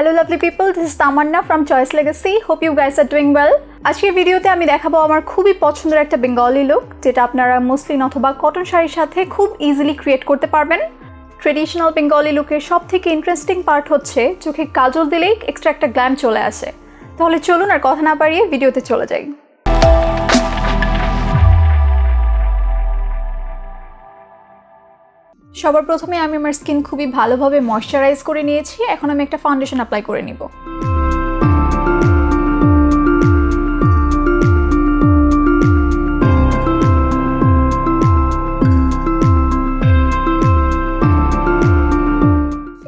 Hello lovely people, this is Tamanna from Choice Legacy. Hope you guys are doing well. আজকের ভিডিওতে আমি দেখাবো আমার খুবই পছন্দের একটা বেঙ্গলি লুক যেটা আপনারা মসলিন অথবা কটন শাড়ির সাথে খুব ইজিলি ক্রিয়েট করতে পারবেন। ট্রেডিশনাল বেঙ্গলি লুকের সবথেকে ইন্টারেস্টিং পার্ট হচ্ছে চোখে কাজল দিলেই এক্সট্রা একটা গ্ল্যাম চলে আসে। তাহলে চলুন আর কথা না বাড়িয়ে ভিডিওতে চলে যাই। সবার প্রথমে আমি আমার স্কিন খুবই ভালোভাবে ময়শ্চারাইজ করে নিয়েছি। এখন আমি একটা ফাউন্ডেশন অ্যাপ্লাই করে নিব।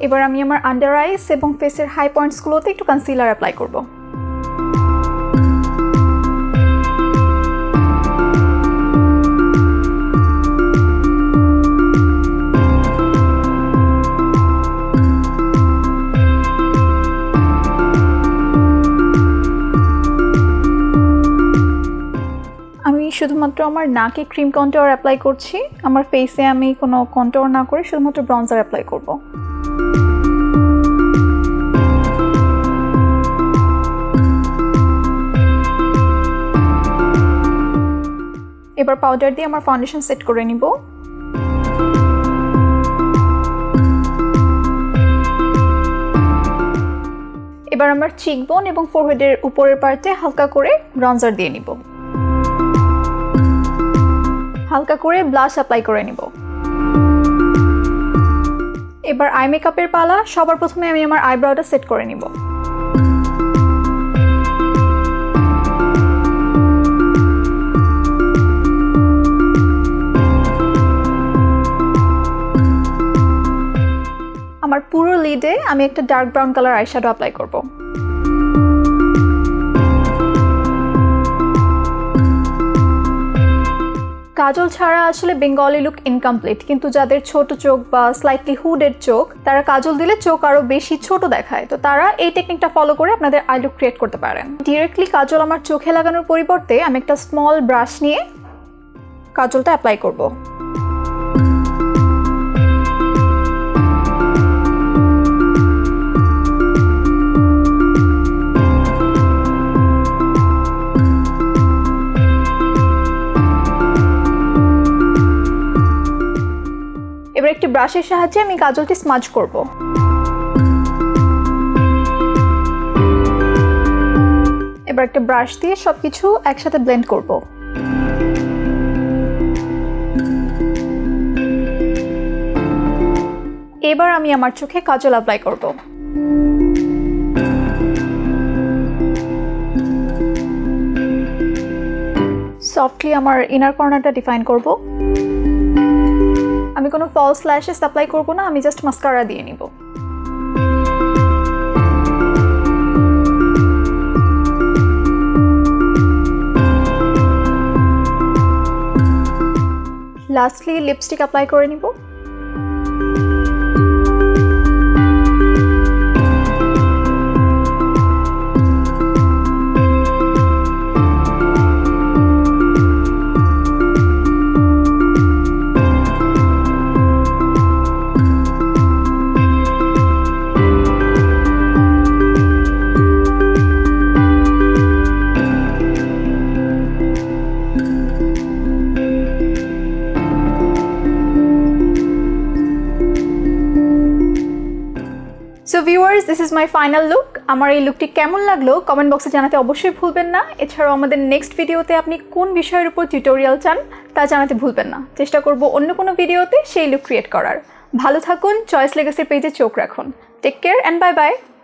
এবার আমি আমার আন্ডার আইস এবং ফেসের হাই পয়েন্টসগুলোতে একটু কনসিলার অ্যাপ্লাই করব। আমি শুধুমাত্র আমার নাকে ক্রিম কন্ট্যুর অ্যাপ্লাই করছি। আমার ফেসে আমি কোনো কন্ট্যুর না করে শুধুমাত্র ব্রঞ্জার অ্যাপ্লাই করব। এবার পাউডার দিয়ে আমার ফাউন্ডেশন সেট করে নিব। এবার আমার চিকবোন এবং ফোরহেডের উপরের পার্টে হালকা করে ব্রঞ্জার দিয়ে নিব। হালকা করে ব্লাশ অ্যাপ্লাই করে নিব। এবার আই মেকআপের পালা। সবার প্রথমে আমি আমার আইব্রোটা সেট করে নিব। আমার পুরো লিডে আমি একটা dark brown colour eyeshadow apply করব। কাজল ছাড়া আসলে বেঙ্গলি লুক ইনকমপ্লিট, কিন্তু যাদের ছোট চোখ বা স্লাইটলি হুডেড চোখ তারা কাজল দিলে চোখ আরো বেশি ছোট দেখায়। তো তারা এই টেকনিকটা ফলো করে আপনাদের আই লুক ক্রিয়েট করতে পারেন। ডিরেক্টলি কাজল আমার চোখে লাগানোর পরিবর্তে আমি একটা স্মল ব্রাশ নিয়ে কাজলটা অ্যাপ্লাই করব। এবার একটি ব্রাশের সাহায্যে আমি কাজলটি স্মাজ করব। এবার একটা ব্রাশ দিয়ে সবকিছু একসাথে ব্লেন্ড করব। এবার আমি আমার চোখে কাজল অ্যাপ্লাই করব। সফটলি আমার ইনার কর্নারটা ডিফাইন করব। আমি কোনো ফলস ল্যাশেস অ্যাপ্লাই করব না, আমি জাস্ট মাস্কারা দিয়ে নিব। লাস্টলি লিপস্টিক অ্যাপ্লাই করে নিব। So viewers, this is my final look. আমার এই লুকটি কেমন লাগলো কমেন্ট বক্সে জানাতে অবশ্যই ভুলবেন না। এছাড়াও আমাদের নেক্সট ভিডিওতে আপনি কোন বিষয়ের উপর টিউটোরিয়াল চান তা জানাতে ভুলবেন না। চেষ্টা করব অন্য কোনো ভিডিওতে সেই লুক ক্রিয়েট করার। ভালো থাকুন, চয়েস লেগেসির পেজে চোখ রাখুন। Take care and bye by.